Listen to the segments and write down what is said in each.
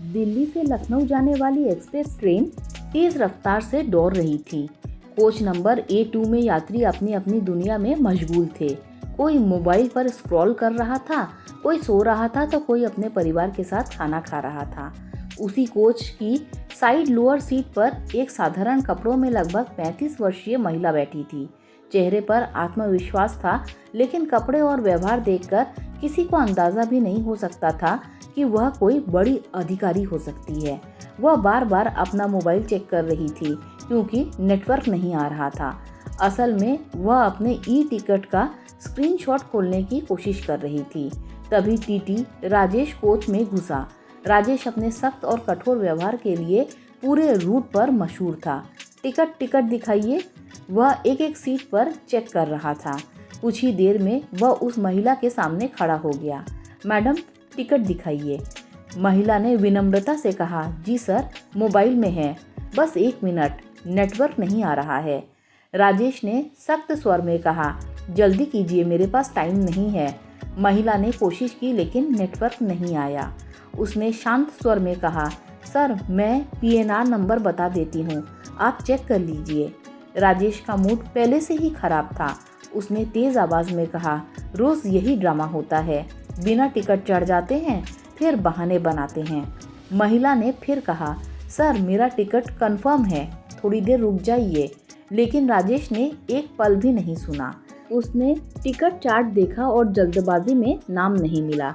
दिल्ली से लखनऊ जाने वाली एक्सप्रेस ट्रेन तेज रफ्तार से दौड़ रही थी। कोच नंबर A2 में यात्री अपनी अपनी दुनिया में मशगूल थे। कोई मोबाइल पर स्क्रॉल कर रहा था, कोई सो रहा था तो कोई अपने परिवार के साथ खाना खा रहा था। उसी कोच की साइड लोअर सीट पर एक साधारण कपड़ों में लगभग 35 वर्षीय महिला बैठी थी। चेहरे पर आत्मविश्वास था, लेकिन कपड़े और व्यवहार देखकर किसी को अंदाजा भी नहीं हो सकता था कि वह कोई बड़ी अधिकारी हो सकती है। वह बार बार अपना मोबाइल चेक कर रही थी क्योंकि नेटवर्क नहीं आ रहा था। असल में वह अपने ई टिकट का स्क्रीनशॉट खोलने की कोशिश कर रही थी। तभी टीटी राजेश कोच में घुसा। राजेश अपने सख्त और कठोर व्यवहार के लिए पूरे रूट पर मशहूर था। टिकट टिकट दिखाइए। वह एक एक सीट पर चेक कर रहा था। कुछ ही देर में वह उस महिला के सामने खड़ा हो गया। मैडम, टिकट दिखाइए। महिला ने विनम्रता से कहा, जी सर, मोबाइल में है, बस 1 मिनट, नेटवर्क नहीं आ रहा है। राजेश ने सख्त स्वर में कहा, जल्दी कीजिए, मेरे पास टाइम नहीं है। महिला ने कोशिश की लेकिन नेटवर्क नहीं आया। उसने शांत स्वर में कहा, सर, मैं PNR नंबर बता देती हूँ, आप चेक कर लीजिए। राजेश का मूड पहले से ही खराब था। उसने तेज आवाज में कहा, रोज यही ड्रामा होता है, बिना टिकट चढ़ जाते हैं, फिर बहाने बनाते हैं। महिला ने फिर कहा, सर, मेरा टिकट कंफर्म है, थोड़ी देर रुक जाइए। लेकिन राजेश ने एक पल भी नहीं सुना। उसने टिकट चार्ट देखा और जल्दबाजी में नाम नहीं मिला।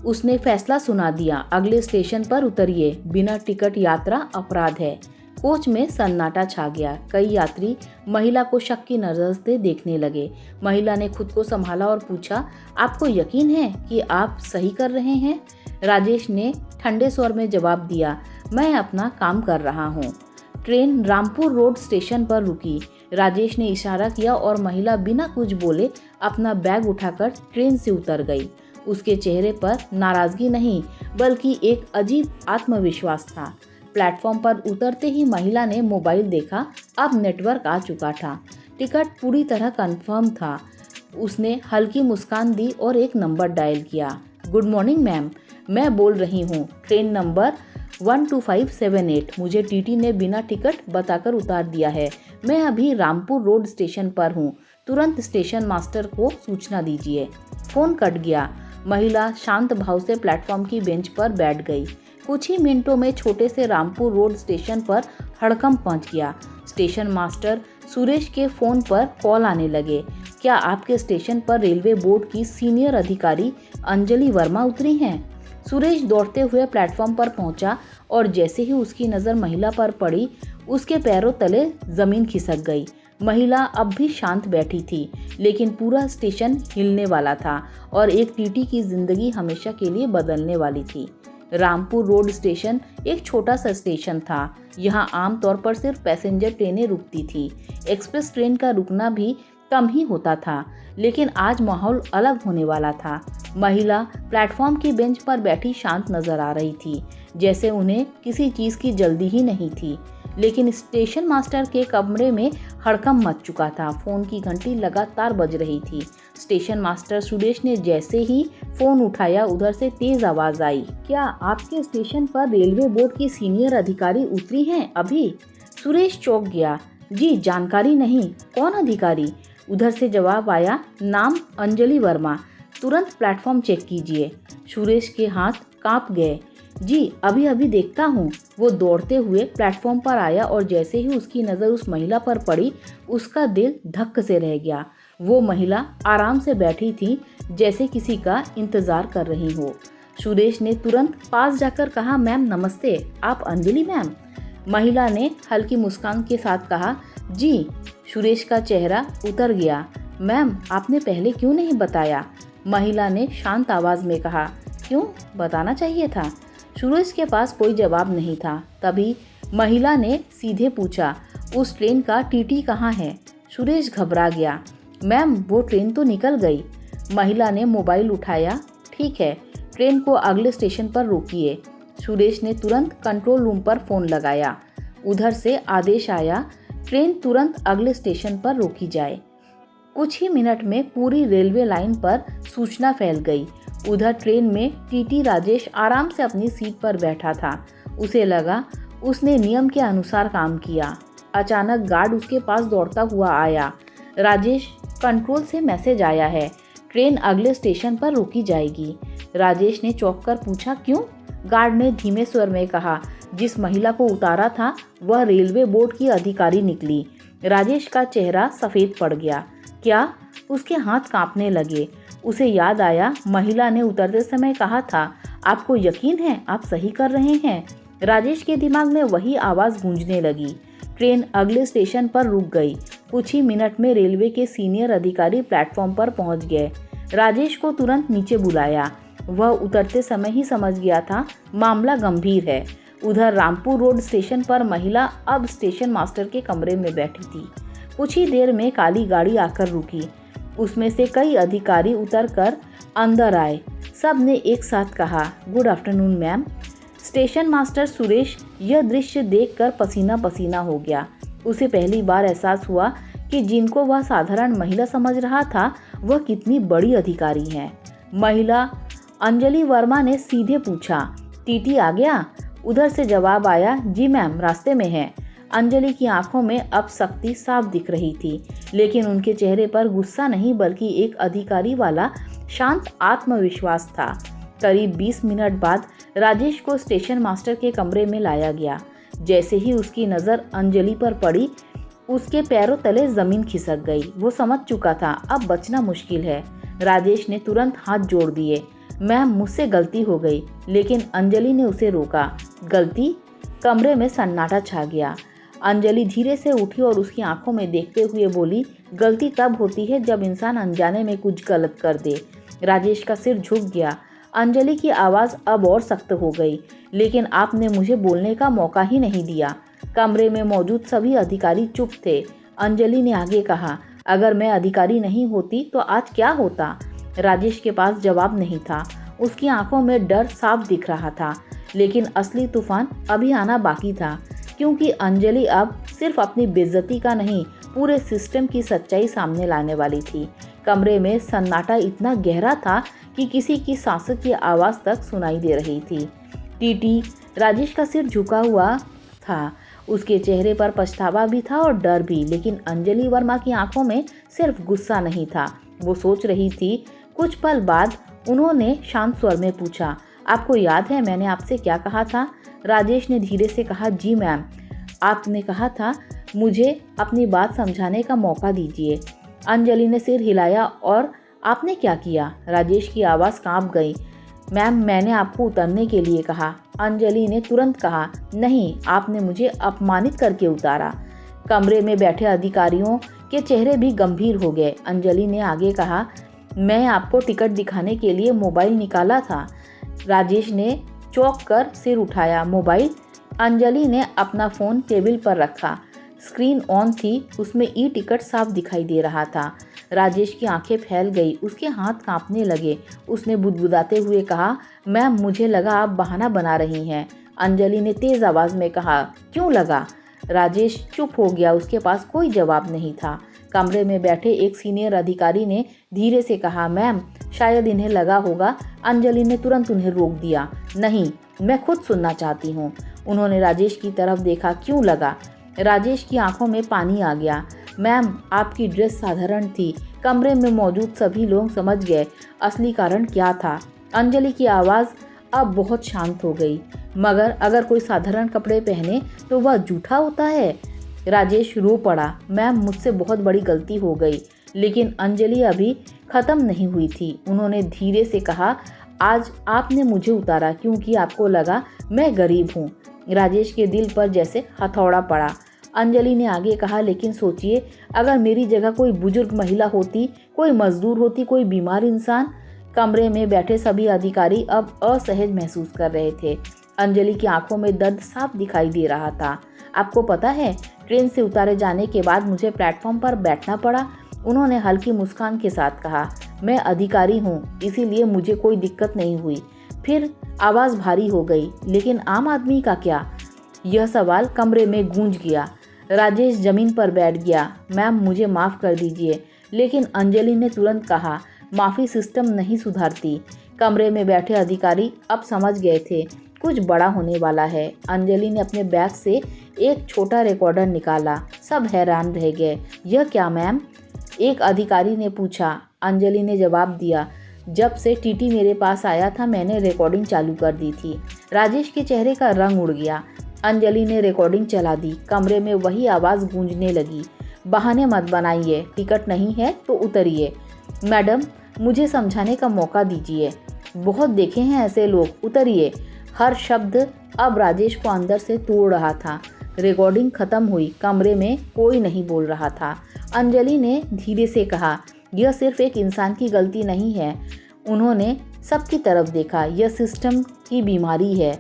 उसने फैसला सुना दिया, अगले स्टेशन पर उतरिए, बिना टिकट यात्रा अपराध है। कोच में सन्नाटा छा गया। कई यात्री महिला को शक की नजर से देखने लगे। महिला ने खुद को संभाला और पूछा, आपको यकीन है कि आप सही कर रहे हैं? राजेश ने ठंडे स्वर में जवाब दिया, मैं अपना काम कर रहा हूँ। ट्रेन रामपुर रोड स्टेशन पर रुकी। राजेश ने इशारा किया और महिला बिना कुछ बोले अपना बैग उठाकर ट्रेन से उतर गई। उसके चेहरे पर नाराजगी नहीं, बल्कि एक अजीब आत्मविश्वास था। प्लेटफॉर्म पर उतरते ही महिला ने मोबाइल देखा। अब नेटवर्क आ चुका था। टिकट पूरी तरह कंफर्म था। उसने हल्की मुस्कान दी और एक नंबर डायल किया। गुड मॉर्निंग मैम, मैं बोल रही हूँ, ट्रेन नंबर 12578। मुझे टीटी ने बिना टिकट बताकर उतार दिया है। मैं अभी रामपुर रोड स्टेशन पर हूँ, तुरंत स्टेशन मास्टर को सूचना दीजिए। फोन कट गया। महिला शांत भाव से प्लेटफॉर्म की बेंच पर बैठ गई। कुछ ही मिनटों में छोटे से रामपुर रोड स्टेशन पर हड़कंप पहुंच गया। स्टेशन मास्टर सुरेश के फोन पर कॉल आने लगे। क्या आपके स्टेशन पर रेलवे बोर्ड की सीनियर अधिकारी अंजलि वर्मा उतरी हैं? सुरेश दौड़ते हुए प्लेटफॉर्म पर पहुंचा और जैसे ही उसकी नज़र महिला पर पड़ी, उसके पैरों तले जमीन खिसक गई। महिला अब भी शांत बैठी थी, लेकिन पूरा स्टेशन हिलने वाला था और एक टीटी की जिंदगी हमेशा के लिए बदलने वाली थी। रामपुर रोड स्टेशन एक छोटा सा स्टेशन था। यहाँ आमतौर पर सिर्फ पैसेंजर ट्रेनें रुकती थी। एक्सप्रेस ट्रेन का रुकना भी कम ही होता था, लेकिन आज माहौल अलग होने वाला था। महिला प्लेटफॉर्म की बेंच पर बैठी शांत नजर आ रही थी, जैसे उन्हें किसी चीज की जल्दी ही नहीं थी। लेकिन स्टेशन मास्टर के कमरे में हड़कंप मच चुका था। फोन की घंटी लगातार बज रही थी। स्टेशन मास्टर सुरेश ने जैसे ही फोन उठाया, उधर से तेज आवाज आई, क्या आपके स्टेशन पर रेलवे बोर्ड की सीनियर अधिकारी उतरी हैं अभी? सुरेश चौंक गया। जी, जानकारी नहीं, कौन अधिकारी? उधर से जवाब आया, नाम अंजलि वर्मा, तुरंत प्लेटफॉर्म चेक कीजिए। सुरेश के हाथ कांप गए। जी, अभी अभी देखता हूँ। वो दौड़ते हुए प्लेटफॉर्म पर आया और जैसे ही उसकी नज़र उस महिला पर पड़ी, उसका दिल धक्क से रह गया। वो महिला आराम से बैठी थी, जैसे किसी का इंतजार कर रही हो। सुरेश ने तुरंत पास जाकर कहा, मैम नमस्ते, आप अंजलि मैम? महिला ने हल्की मुस्कान के साथ कहा, जी। सुरेश का चेहरा उतर गया। मैम, आपने पहले क्यों नहीं बताया? महिला ने शांत आवाज में कहा, क्यों, बताना चाहिए था। सुरेश के पास कोई जवाब नहीं था। तभी महिला ने सीधे पूछा, उस ट्रेन का टीटी कहाँ है? सुरेश घबरा गया। मैम, वो ट्रेन तो निकल गई। महिला ने मोबाइल उठाया। ठीक है, ट्रेन को अगले स्टेशन पर रोकिए। सुरेश ने तुरंत कंट्रोल रूम पर फोन लगाया। उधर से आदेश आया, ट्रेन तुरंत अगले स्टेशन पर रोकी जाए। कुछ ही मिनट में पूरी रेलवे लाइन पर सूचना फैल गई। उधर ट्रेन में टीटी राजेश आराम से अपनी सीट पर बैठा था। उसे लगा उसने नियम के अनुसार काम किया। अचानक गार्ड उसके पास दौड़ता हुआ आया। राजेश, कंट्रोल से मैसेज आया है, ट्रेन अगले स्टेशन पर रोकी जाएगी। राजेश ने चौंक कर पूछा, क्यों? गार्ड ने धीमे स्वर में कहा, जिस महिला को उतारा था वह रेलवे बोर्ड की अधिकारी निकली। राजेश का चेहरा सफेद पड़ गया। क्या? उसके हाथ कांपने लगे। उसे याद आया, महिला ने उतरते समय कहा था, आपको यकीन है आप सही कर रहे हैं? राजेश के दिमाग में वही आवाज़ गूंजने लगी। ट्रेन अगले स्टेशन पर रुक गई। कुछ ही मिनट में रेलवे के सीनियर अधिकारी प्लेटफॉर्म पर पहुंच गए। राजेश को तुरंत नीचे बुलाया। वह उतरते समय ही समझ गया था मामला गंभीर है। उधर रामपुर रोड स्टेशन पर महिला अब स्टेशन मास्टर के कमरे में बैठी थी। कुछ ही देर में काली गाड़ी आकर रुकी। उसमें से कई अधिकारी उतरकर अंदर आए। सब ने एक साथ कहा, good afternoon ma'am. Station master Suresh यह दृश्य देखकर पसीना पसीना हो गया। उसे पहली बार एहसास हुआ कि जिनको वह साधारण महिला समझ रहा था वह कितनी बड़ी अधिकारी हैं। महिला अंजलि वर्मा ने सीधे पूछा, टीटी आ गया? उधर से जवाब आया, जी मैम, रास्ते में है। अंजलि की आंखों में अब सख्ती साफ दिख रही थी, लेकिन उनके चेहरे पर गुस्सा नहीं बल्कि एक अधिकारी वाला शांत आत्मविश्वास था। करीब 20 मिनट बाद राजेश को स्टेशन मास्टर के कमरे में लाया गया। जैसे ही उसकी नज़र अंजलि पर पड़ी, उसके पैरों तले जमीन खिसक गई। वो समझ चुका था अब बचना मुश्किल है। राजेश ने तुरंत हाथ जोड़ दिए, मैम मुझसे गलती हो गई। लेकिन अंजलि ने उसे रोका। गलती? कमरे में सन्नाटा छा गया। अंजलि धीरे से उठी और उसकी आंखों में देखते हुए बोली, गलती तब होती है जब इंसान अनजाने में कुछ गलत कर दे। राजेश का सिर झुक गया। अंजलि की आवाज़ अब और सख्त हो गई, लेकिन आपने मुझे बोलने का मौका ही नहीं दिया। कमरे में मौजूद सभी अधिकारी चुप थे। अंजलि ने आगे कहा, अगर मैं अधिकारी नहीं होती तो आज क्या होता? राजेश के पास जवाब नहीं था। उसकी आंखों में डर साफ दिख रहा था, लेकिन असली तूफान अभी आना बाकी था, क्योंकि अंजलि अब सिर्फ अपनी बेइज्जती का नहीं, पूरे सिस्टम की सच्चाई सामने लाने वाली थी। कमरे में सन्नाटा इतना गहरा था कि किसी की सांस की आवाज़ तक सुनाई दे रही थी। टीटी राजेश का सिर झुका हुआ था। उसके चेहरे पर पछतावा भी था और डर भी, लेकिन अंजलि वर्मा की आंखों में सिर्फ गुस्सा नहीं था। वो सोच रही थी। कुछ पल बाद उन्होंने शांत स्वर में पूछा, आपको याद है मैंने आपसे क्या कहा था? राजेश ने धीरे से कहा, जी मैम, आपने कहा था मुझे अपनी बात समझाने का मौका दीजिए। अंजलि ने सिर हिलाया, और आपने क्या किया? राजेश की आवाज़ कांप गई। मैम, मैंने आपको उतरने के लिए कहा। अंजलि ने तुरंत कहा, नहीं, आपने मुझे अपमानित करके उतारा। कमरे में बैठे अधिकारियों के चेहरे भी गंभीर हो गए। अंजलि ने आगे कहा, मैं आपको टिकट दिखाने के लिए मोबाइल निकाला था। राजेश ने चौंक कर सिर उठाया। मोबाइल? अंजलि ने अपना फ़ोन टेबल पर रखा। स्क्रीन ऑन थी, उसमें ई टिकट साफ दिखाई दे रहा था। राजेश की आंखें फैल गई, उसके हाथ कांपने लगे। उसने बुदबुदाते हुए कहा, मैम, मुझे लगा आप बहाना बना रही हैं। अंजलि ने तेज़ आवाज़ में कहा, क्यों लगा? राजेश चुप हो गया, उसके पास कोई जवाब नहीं था। कमरे में बैठे एक सीनियर अधिकारी ने धीरे से कहा, मैम, शायद इन्हें लगा होगा। अंजलि ने तुरंत उन्हें रोक दिया, नहीं, मैं खुद सुनना चाहती हूँ। उन्होंने राजेश की तरफ देखा, क्यों लगा? राजेश की आंखों में पानी आ गया। मैम, आपकी ड्रेस साधारण थी। कमरे में मौजूद सभी लोग समझ गए असली कारण क्या था। अंजलि की आवाज़ अब बहुत शांत हो गई, मगर अगर कोई साधारण कपड़े पहने तो वह झूठा होता है? राजेश रो पड़ा, मैम, मुझसे बहुत बड़ी गलती हो गई। लेकिन अंजलि अभी ख़त्म नहीं हुई थी। उन्होंने धीरे से कहा, आज आपने मुझे उतारा क्योंकि आपको लगा मैं गरीब हूँ। राजेश के दिल पर जैसे हथौड़ा पड़ा। अंजलि ने आगे कहा, लेकिन सोचिए, अगर मेरी जगह कोई बुजुर्ग महिला होती, कोई मजदूर होती, कोई बीमार इंसान। कमरे में बैठे सभी अधिकारी अब असहज महसूस कर रहे थे। अंजलि की आंखों में दर्द साफ दिखाई दे रहा था। आपको पता है, ट्रेन से उतारे जाने के बाद मुझे प्लेटफॉर्म पर बैठना पड़ा। उन्होंने हल्की मुस्कान के साथ कहा, मैं अधिकारी हूँ, इसीलिए मुझे कोई दिक्कत नहीं हुई। फिर आवाज़ भारी हो गई, लेकिन आम आदमी का क्या? यह सवाल कमरे में गूंज गया। राजेश जमीन पर बैठ गया। मैम, मुझे माफ़ कर दीजिए। लेकिन अंजलि ने तुरंत कहा, माफ़ी सिस्टम नहीं सुधारती। कमरे में बैठे अधिकारी अब समझ गए थे कुछ बड़ा होने वाला है। अंजलि ने अपने बैग से एक छोटा रिकॉर्डर निकाला। सब हैरान रह गए। यह क्या मैम? एक अधिकारी ने पूछा। अंजलि ने जवाब दिया, जब से टीटी मेरे पास आया था मैंने रिकॉर्डिंग चालू कर दी थी। राजेश के चेहरे का रंग उड़ गया। अंजलि ने रिकॉर्डिंग चला दी। कमरे में वही आवाज़ गूंजने लगी, बहाने मत बनाइए, टिकट नहीं है तो उतरिए। मैडम, मुझे समझाने का मौका दीजिए, बहुत देखे हैं ऐसे लोग, उतरिए। हर शब्द अब राजेश को अंदर से तोड़ रहा था। रिकॉर्डिंग खत्म हुई। कमरे में कोई नहीं बोल रहा था। अंजलि ने धीरे से कहा, यह सिर्फ एक इंसान की गलती नहीं है। उन्होंने सबकी तरफ देखा। यह सिस्टम की बीमारी है।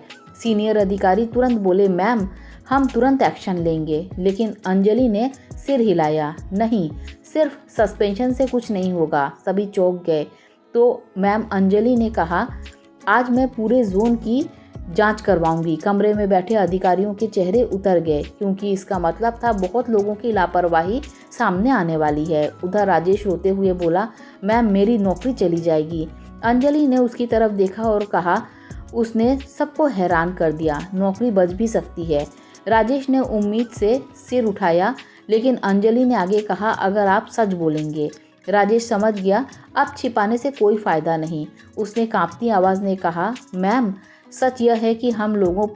सीनियर अधिकारी तुरंत बोले, मैम हम तुरंत एक्शन लेंगे। लेकिन अंजलि ने सिर हिलाया। नहीं, सिर्फ सस्पेंशन से कुछ नहीं होगा। सभी चौंक गए। तो मैम, अंजलि ने कहा, आज मैं पूरे जोन की जांच करवाऊंगी। कमरे में बैठे अधिकारियों के चेहरे उतर गए, क्योंकि इसका मतलब था बहुत लोगों की लापरवाही सामने आने वाली है। उधर राजेश रोते हुए बोला, मैम मेरी नौकरी चली जाएगी। अंजलि ने उसकी तरफ देखा और कहा, उसने सबको हैरान कर दिया, नौकरी बच भी सकती है। राजेश ने उम्मीद से सिर उठाया, लेकिन अंजलि ने आगे कहा, अगर आप सच बोलेंगे। राजेश समझ गया, अब छिपाने से कोई फ़ायदा नहीं। उसने कांपती आवाज़ में कहा, मैम सच यह है कि हम लोगों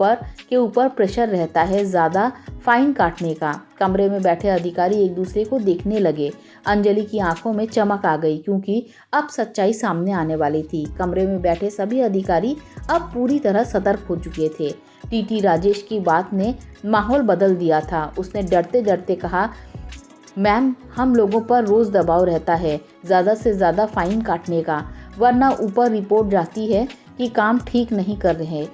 के ऊपर प्रेशर रहता है ज़्यादा फाइन काटने का। कमरे में बैठे अधिकारी एक दूसरे को देखने लगे। अंजलि की आंखों में चमक आ गई, क्योंकि अब सच्चाई सामने आने वाली थी। कमरे में बैठे सभी अधिकारी अब पूरी तरह सतर्क हो चुके थे। टीटी राजेश की बात ने माहौल बदल दिया था। उसने डरते डरते कहा, मैम हम लोगों पर रोज़ दबाव रहता है ज़्यादा से ज़्यादा फाइन काटने का, वरना ऊपर रिपोर्ट जाती है कि काम ठीक नहीं कर रहे।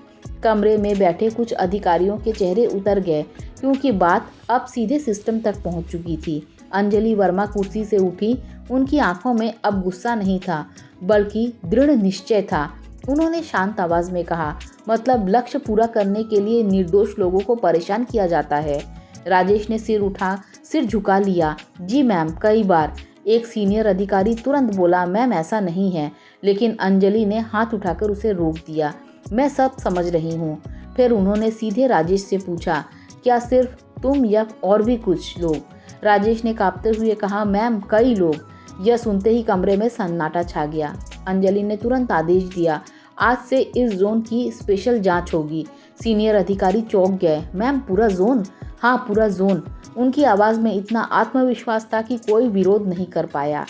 कमरे में बैठे कुछ अधिकारियों के चेहरे उतर गए, क्योंकि बात अब सीधे सिस्टम तक पहुंच चुकी थी। अंजलि वर्मा कुर्सी से उठी। उनकी आंखों में अब गुस्सा नहीं था, बल्कि दृढ़ निश्चय था। उन्होंने शांत आवाज़ में कहा, मतलब लक्ष्य पूरा करने के लिए निर्दोष लोगों को परेशान किया जाता है। राजेश ने सिर झुका लिया। जी मैम, कई बार। एक सीनियर अधिकारी तुरंत बोला, मैम ऐसा नहीं है। लेकिन अंजलि ने हाथ उठाकर उसे रोक दिया। मैं सब समझ रही हूँ। फिर उन्होंने सीधे राजेश से पूछा, क्या सिर्फ तुम या और भी कुछ लोग? राजेश ने कांपते हुए कहा, मैम कई लोग। यह सुनते ही कमरे में सन्नाटा छा गया। अंजलि ने तुरंत आदेश दिया, आज से इस जोन की स्पेशल जांच होगी। सीनियर अधिकारी चौंक गए। मैम पूरा जोन? हाँ पूरा जोन। उनकी आवाज़ में इतना आत्मविश्वास था कि कोई विरोध नहीं कर पाया।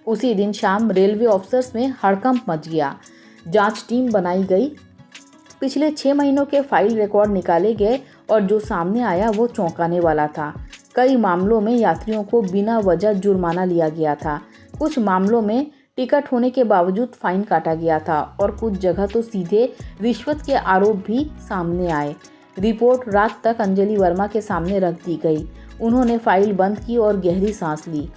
उसी दिन शाम रेलवे ऑफिसर्स में हड़कंप मच गया। जांच टीम बनाई गई। पिछले 6 महीनों के फाइल रिकॉर्ड निकाले गए और जो सामने आया वो चौंकाने वाला था। कई मामलों में यात्रियों को बिना वजह जुर्माना लिया गया था। कुछ मामलों में टिकट होने के बावजूद फाइन काटा गया था और कुछ जगह तो सीधे रिश्वत के आरोप भी सामने आए। रिपोर्ट रात तक अंजलि वर्मा के सामने रख दी गई। उन्होंने फाइल बंद की और गहरी सांस ली।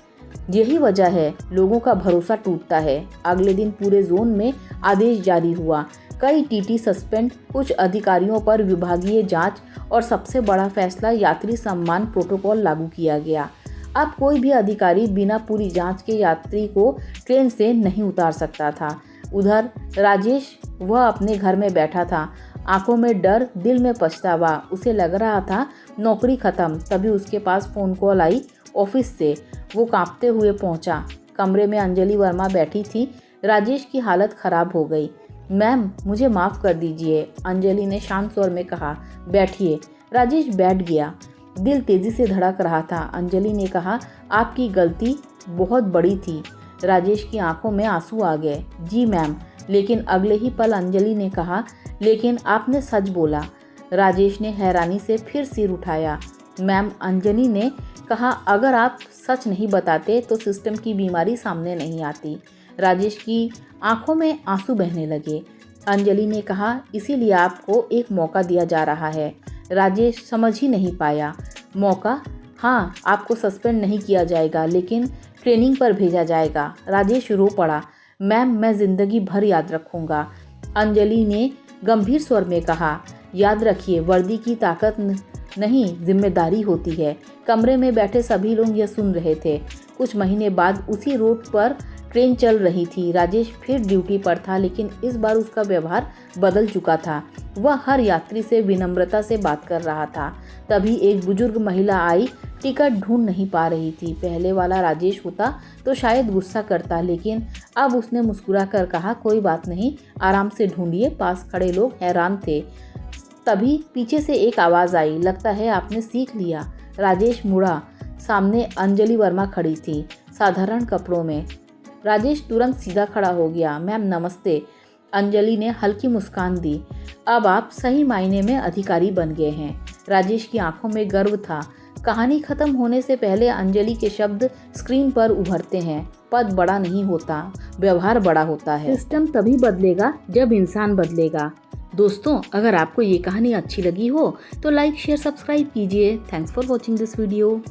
यही वजह है लोगों का भरोसा टूटता है। अगले दिन पूरे जोन में आदेश जारी हुआ। कई टीटी सस्पेंड, कुछ अधिकारियों पर विभागीय जांच और सबसे बड़ा फैसला, यात्री सम्मान प्रोटोकॉल लागू किया गया। अब कोई भी अधिकारी बिना पूरी जांच के यात्री को ट्रेन से नहीं उतार सकता था। उधर राजेश, वह अपने घर में बैठा था, आंखों में डर, दिल में पछतावा। उसे लग रहा था नौकरी खत्म। तभी उसके पास फ़ोन कॉल आई ऑफिस से। वो कांपते हुए पहुंचा। कमरे में अंजलि वर्मा बैठी थी। राजेश की हालत खराब हो गई। मैम मुझे माफ़ कर दीजिए, अंजलि ने शांत स्वर में कहा। बैठिए। राजेश बैठ गया। दिल तेज़ी से धड़क रहा था। अंजलि ने कहा, आपकी गलती बहुत बड़ी थी। राजेश की आंखों में आंसू आ गए। जी मैम। लेकिन अगले ही पल अंजलि ने कहा, लेकिन आपने सच बोला। राजेश ने हैरानी से फिर सिर उठाया। मैम, अंजलि ने कहा, अगर आप सच नहीं बताते तो सिस्टम की बीमारी सामने नहीं आती। राजेश की आंखों में आंसू बहने लगे। अंजलि ने कहा, इसीलिए आपको एक मौका दिया जा रहा है। राजेश समझ ही नहीं पाया। मौका? हाँ, आपको सस्पेंड नहीं किया जाएगा, लेकिन ट्रेनिंग पर भेजा जाएगा। राजेश रो पड़ा। मैम मैं ज़िंदगी भर याद रखूँगा। अंजलि ने गंभीर स्वर में कहा, याद रखिए, वर्दी की ताकत नहीं, जिम्मेदारी होती है। कमरे में बैठे सभी लोग यह सुन रहे थे। कुछ महीने बाद उसी रूट पर ट्रेन चल रही थी। राजेश फिर ड्यूटी पर था, लेकिन इस बार उसका व्यवहार बदल चुका था। वह हर यात्री से विनम्रता से बात कर रहा था। तभी एक बुजुर्ग महिला आई, टिकट ढूंढ नहीं पा रही थी। पहले वाला राजेश होता तो शायद गुस्सा करता, लेकिन अब उसने मुस्कुरा कर कहा, कोई बात नहीं, आराम से ढूंढिए। पास खड़े लोग हैरान थे। तभी पीछे से एक आवाज़ आई, लगता है आपने सीख लिया। राजेश मुड़ा। सामने अंजलि वर्मा खड़ी थी, साधारण कपड़ों में। राजेश तुरंत सीधा खड़ा हो गया। मैम नमस्ते। अंजलि ने हल्की मुस्कान दी। अब आप सही मायने में अधिकारी बन गए हैं। राजेश की आंखों में गर्व था। कहानी खत्म होने से पहले अंजलि के शब्द स्क्रीन पर उभरते हैं, पद बड़ा नहीं होता, व्यवहार बड़ा होता है। सिस्टम तभी बदलेगा जब इंसान बदलेगा। दोस्तों, अगर आपको ये कहानी अच्छी लगी हो तो लाइक शेयर सब्सक्राइब कीजिए। Thanks for watching this video.